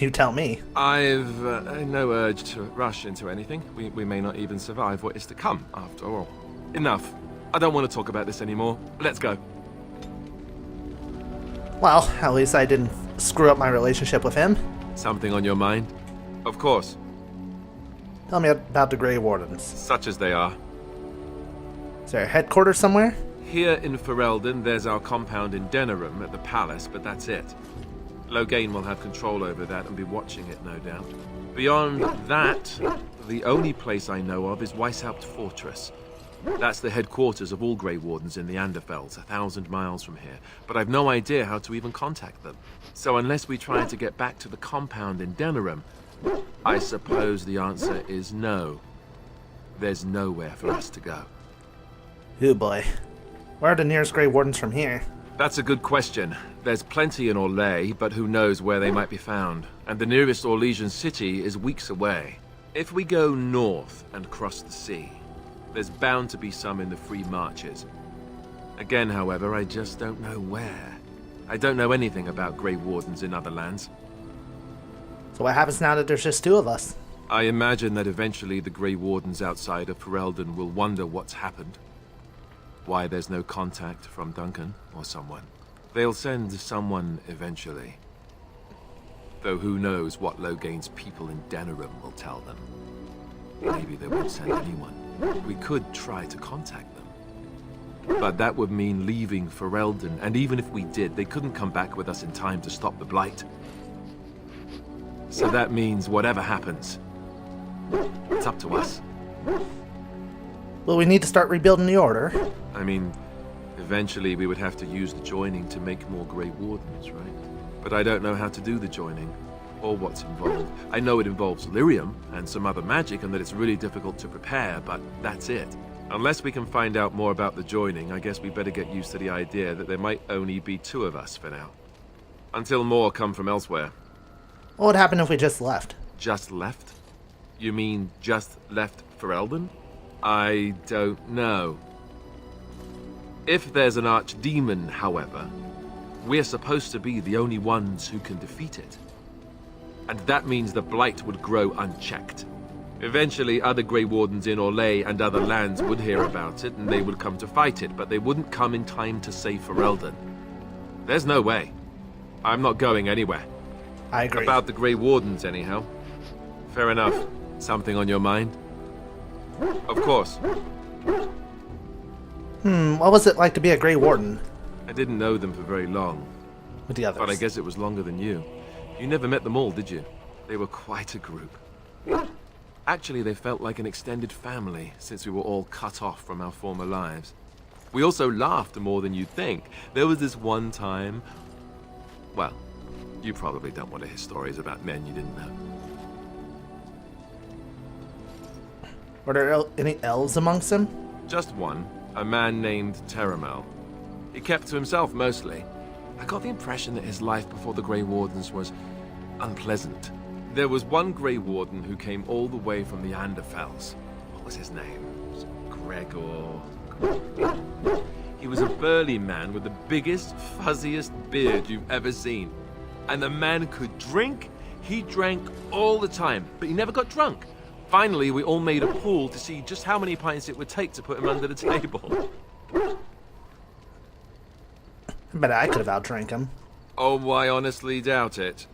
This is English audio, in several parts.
You tell me. I've no urge to rush into anything. We may not even survive what is to come, after all. Enough. I don't want to talk about this anymore. Let's go. Well, at least I didn't screw up my relationship with him. Something on your mind? Of course. Tell me about the Grey Wardens. Such as they are. Is there a headquarters somewhere? Here in Ferelden, there's our compound in Denerim at the palace, but that's it. Loghain will have control over that and be watching it, no doubt. Beyond that, the only place I know of is Weishaupt Fortress. That's the headquarters of all Grey Wardens in the Anderfells, 1,000 miles from here. But I've no idea how to even contact them. So unless we try to get back to the compound in Denerim, I suppose the answer is no. There's nowhere for us to go. Oh boy. Where are the nearest Grey Wardens from here? That's a good question. There's plenty in Orlais, but who knows where they might be found. And the nearest Orlesian city is weeks away. If we go north and cross the sea, there's bound to be some in the Free Marches. Again, however, I just don't know where. I don't know anything about Grey Wardens in other lands. So what happens now that there's just two of us? I imagine that eventually the Grey Wardens outside of Ferelden will wonder what's happened. Why there's no contact from Duncan or someone. They'll send someone eventually. Though who knows what Loghain's people in Denerim will tell them. Maybe they won't send anyone. We could try to contact them. But that would mean leaving Ferelden, and even if we did, they couldn't come back with us in time to stop the Blight. So that means whatever happens, it's up to us. Well, we need to start rebuilding the Order. I mean, eventually we would have to use the joining to make more Grey Wardens, right? But I don't know how to do the joining, or what's involved. I know it involves lyrium and some other magic, and that it's really difficult to prepare, but that's it. Unless we can find out more about the joining, I guess we better get used to the idea that there might only be two of us for now. Until more come from elsewhere. What would happen if we just left? Just left? You mean just left Ferelden? I don't know. If there's an archdemon, however, we're supposed to be the only ones who can defeat it. And that means the Blight would grow unchecked. Eventually, other Grey Wardens in Orlais and other lands would hear about it, and they would come to fight it, but they wouldn't come in time to save Ferelden. There's no way. I'm not going anywhere. I agree. About the Grey Wardens, anyhow. Fair enough. Something on your mind? Of course. What was it like to be a Grey Warden? I didn't know them for very long. With the others? But I guess it was longer than you. You never met them all, did you? They were quite a group. Actually, they felt like an extended family, since we were all cut off from our former lives. We also laughed more than you'd think. There was this one time... Well, you probably don't want to hear stories about men you didn't know. Were there any elves amongst them? Just one. A man named Teramel. He kept to himself mostly. I got the impression that his life before the Grey Wardens was unpleasant. There was one Grey Warden who came all the way from the Anderfells. What was his name? It was Gregor. He was a burly man with the biggest, fuzziest beard you've ever seen. And the man could drink. He drank all the time, but he never got drunk. Finally, we all made a pool to see just how many pints it would take to put him under the table. I bet I could have outdrank him. Oh, I honestly doubt it.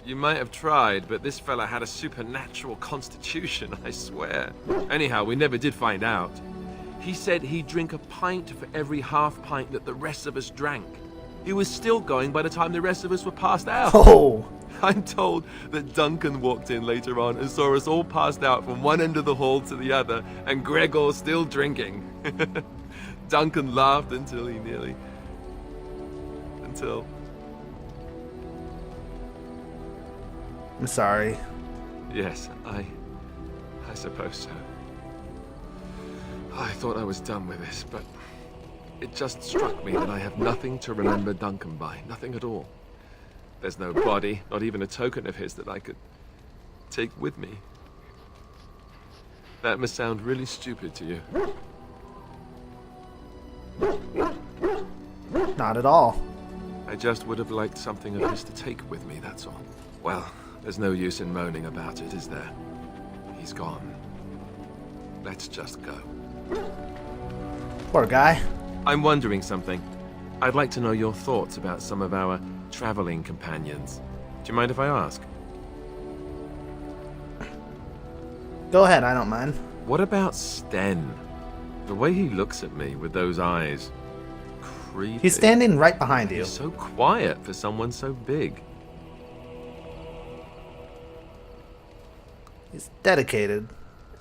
You might have tried, but this fella had a supernatural constitution, I swear. Anyhow, we never did find out. He said he'd drink a pint for every half pint that the rest of us drank. He was still going by the time the rest of us were passed out. Oh! I'm told that Duncan walked in later on and saw us all passed out from one end of the hall to the other, and Gregor still drinking. Duncan laughed until he nearly... I'm sorry. Yes, I suppose so. I thought I was done with this, but it just struck me that I have nothing to remember Duncan by. Nothing at all. There's no body, not even a token of his that I could take with me. That must sound really stupid to you. Not at all. I just would have liked something of his to take with me, that's all. Well, There's no use in moaning about it, is there? He's gone. Let's just go. Poor guy. I'm wondering something. I'd like to know your thoughts about some of our traveling companions. Do you mind if I ask? Go ahead, I don't mind. What about Sten? The way he looks at me with those eyes. Creepy. He's standing right behind you. He's so quiet for someone so big. He's dedicated.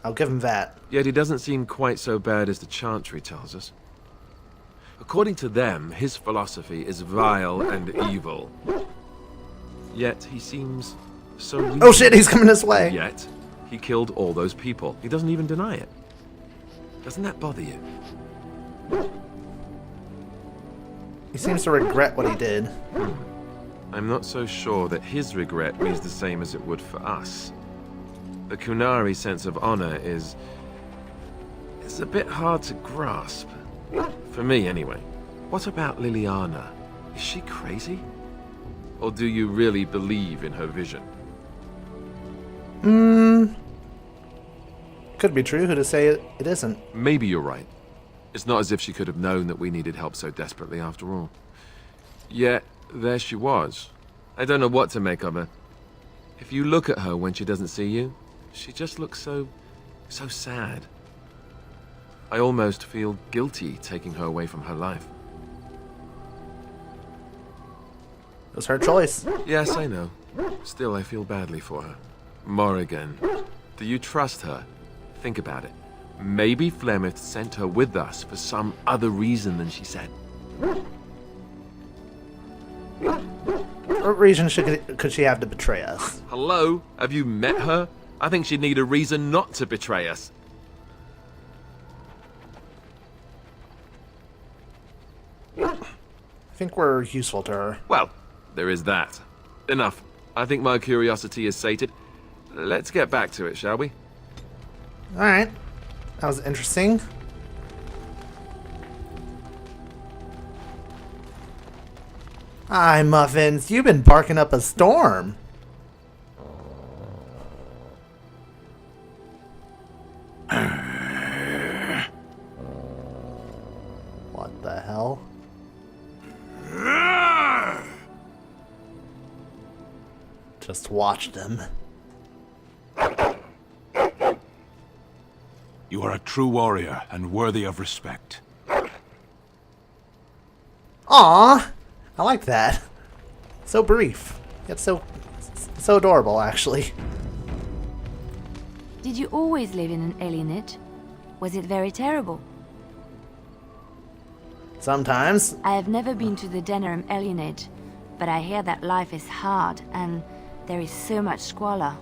I'll give him that. Yet he doesn't seem quite so bad as the Chantry tells us. According to them, his philosophy is vile and evil. Yet he seems so reasonable. Oh shit, he's coming this way. Yet he killed all those people. He doesn't even deny it. Doesn't that bother you? He seems to regret what he did. I'm not so sure that his regret means the same as it would for us. The Kunari sense of honor is a bit hard to grasp. For me, anyway. What about Liliana? Is she crazy? Or do you really believe in her vision? Could be true. Who to say it isn't? Maybe you're right. It's not as if she could have known that we needed help so desperately after all. Yet, there she was. I don't know what to make of her. If you look at her when she doesn't see you, she just looks so sad. I almost feel guilty taking her away from her life. It was her choice. Yes, I know. Still, I feel badly for her. Morrigan, do you trust her? Think about it. Maybe Flemeth sent her with us for some other reason than she said. What reason could she have to betray us? Hello? Have you met her? I think she'd need a reason not to betray us. I think we're useful to her. Well, there is that. Enough. I think my curiosity is sated. Let's get back to it, shall we? Alright. That was interesting. Hi, Muffins. You've been barking up a storm. What the hell? Just watch them. You are a true warrior and worthy of respect. Aww! I like that. So brief. Yet so adorable, actually. Did you always live in an alienage? Was it very terrible? Sometimes. I have never been to the Denerim alienage, but I hear that life is hard and there is so much squalor.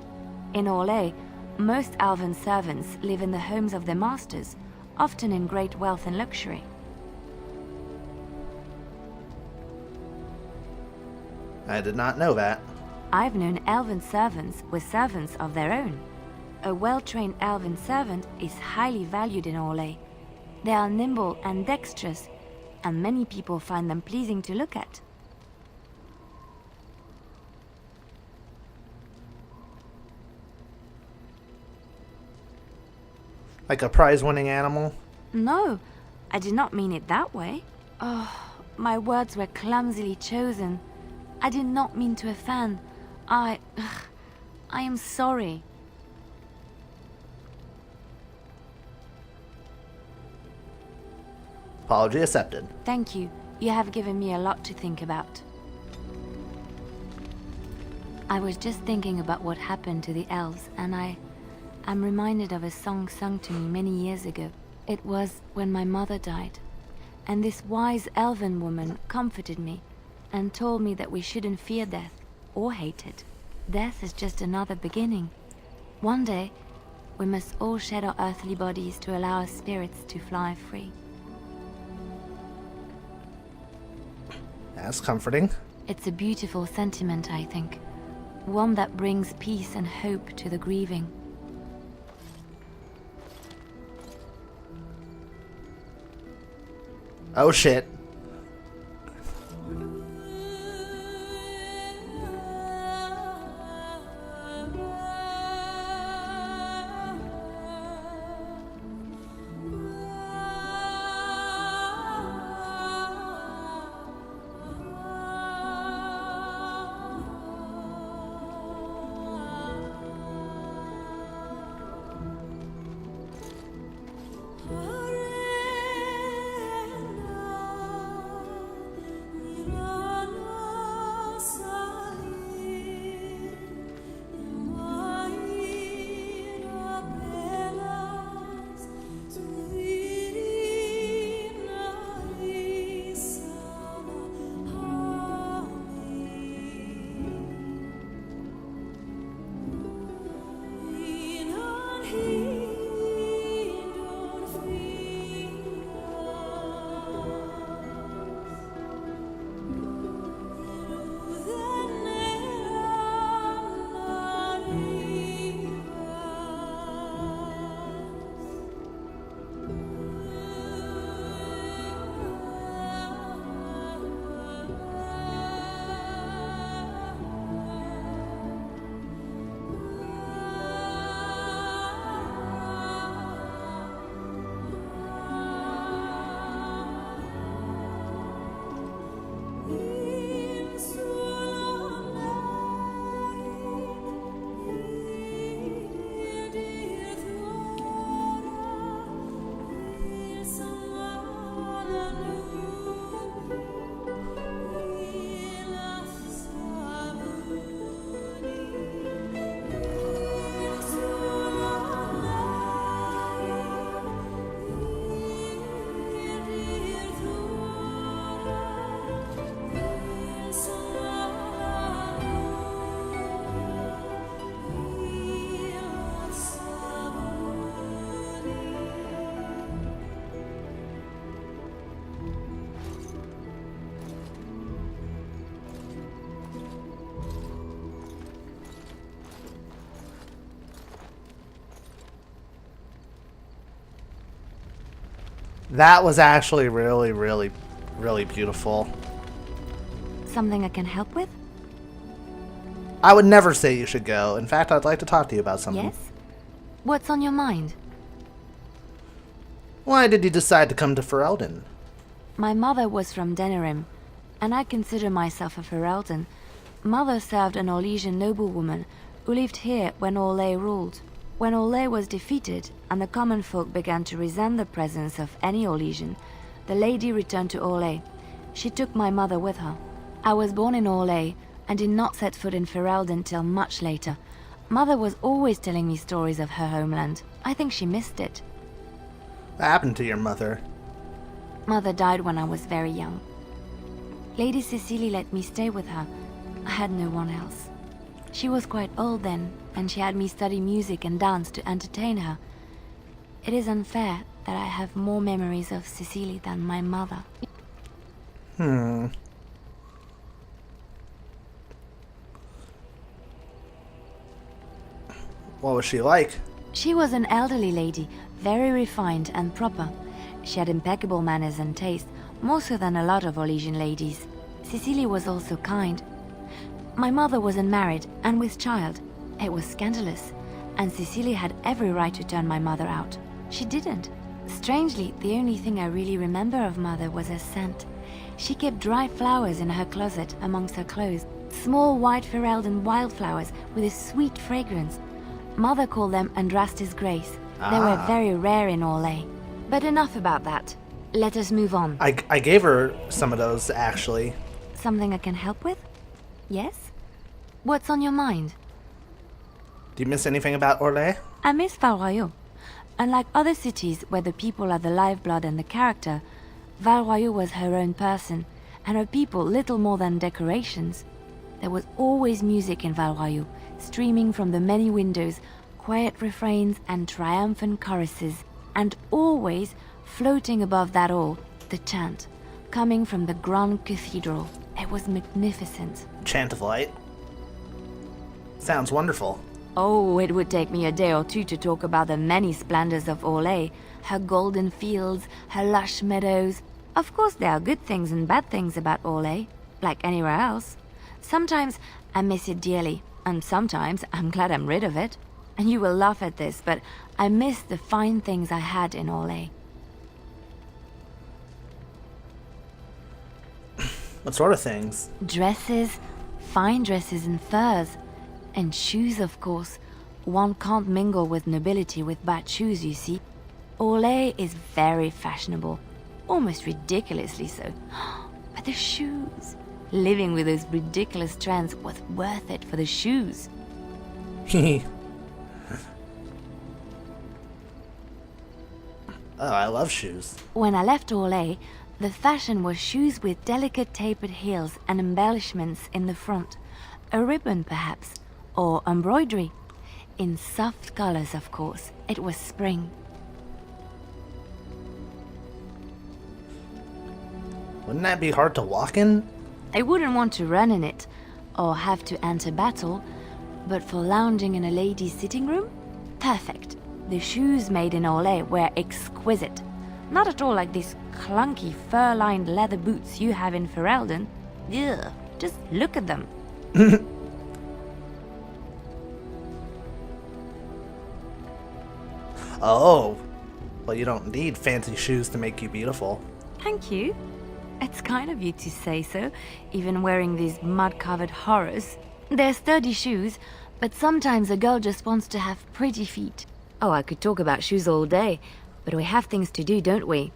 In Orlais, most elven servants live in the homes of their masters, often in great wealth and luxury. I did not know that. I've known elven servants with servants of their own. A well-trained elven servant is highly valued in Orlais. They are nimble and dexterous, and many people find them pleasing to look at. Like a prize-winning animal? No, I did not mean it that way. Oh, my words were clumsily chosen. I did not mean to offend. I am sorry. Apology accepted. Thank you. You have given me a lot to think about. I was just thinking about what happened to the elves, and I'm reminded of a song sung to me many years ago. It was when my mother died, and this wise elven woman comforted me and told me that we shouldn't fear death or hate it. Death is just another beginning. One day, we must all shed our earthly bodies to allow our spirits to fly free. That's comforting. It's a beautiful sentiment, I think. One that brings peace and hope to the grieving. Oh shit. That was actually really, really, really beautiful. Something I can help with? I would never say you should go. In fact, I'd like to talk to you about something. Yes? What's on your mind? Why did you decide to come to Ferelden? My mother was from Denerim, and I consider myself a Ferelden. Mother served an Orlesian noblewoman who lived here when Orlais ruled. When Orlais was defeated and the common folk began to resent the presence of any Orlesian, the lady returned to Orlais. She took my mother with her. I was born in Orlais and did not set foot in Ferelden till much later. Mother was always telling me stories of her homeland. I think she missed it. What happened to your mother? Mother died when I was very young. Lady Cecily let me stay with her. I had no one else. She was quite old then, and she had me study music and dance to entertain her. It is unfair that I have more memories of Cecily than my mother. What was she like? She was an elderly lady, very refined and proper. She had impeccable manners and taste, more so than a lot of Orlesian ladies. Cecily was also kind. My mother was unmarried and with child. It was scandalous, and Cecily had every right to turn my mother out. She didn't. Strangely, the only thing I really remember of Mother was her scent. She kept dry flowers in her closet amongst her clothes, small white Ferelden wildflowers with a sweet fragrance. Mother called them Andrastis Grace. They were very rare in Orlais. But enough about that. Let us move on. I gave her some of those, actually. Something I can help with? Yes? What's on your mind? Do you miss anything about Orlais? I miss Val Royeaux. Unlike other cities where the people are the lifeblood and the character, Val Royeaux was her own person, and her people little more than decorations. There was always music in Val Royeaux, streaming from the many windows, quiet refrains and triumphant choruses, and always, floating above that all, the chant, coming from the Grand Cathedral. It was magnificent. Chant of Light. Sounds wonderful. Oh, it would take me a day or two to talk about the many splendors of Orlais, her golden fields, her lush meadows. Of course there are good things and bad things about Orlais, like anywhere else. Sometimes I miss it dearly, and sometimes I'm glad I'm rid of it. And you will laugh at this, but I miss the fine things I had in Orlais. What sort of things? Dresses, fine dresses and furs. And shoes, of course. One can't mingle with nobility with bad shoes, you see. Orlais is very fashionable. Almost ridiculously so. But the shoes. Living with those ridiculous trends was worth it for the shoes. Oh, I love shoes. When I left Orlais, the fashion was shoes with delicate tapered heels and embellishments in the front. A ribbon, perhaps, or embroidery. In soft colors, of course. It was spring. Wouldn't that be hard to walk in? I wouldn't want to run in it, or have to enter battle, but for lounging in a lady's sitting room? Perfect. The shoes made in Orlais were exquisite. Not at all like these clunky fur-lined leather boots you have in Ferelden. Ugh, just look at them. Oh, well, you don't need fancy shoes to make you beautiful. Thank you. It's kind of you to say so, even wearing these mud-covered horrors. They're sturdy shoes, but sometimes a girl just wants to have pretty feet. Oh, I could talk about shoes all day, but we have things to do, don't we?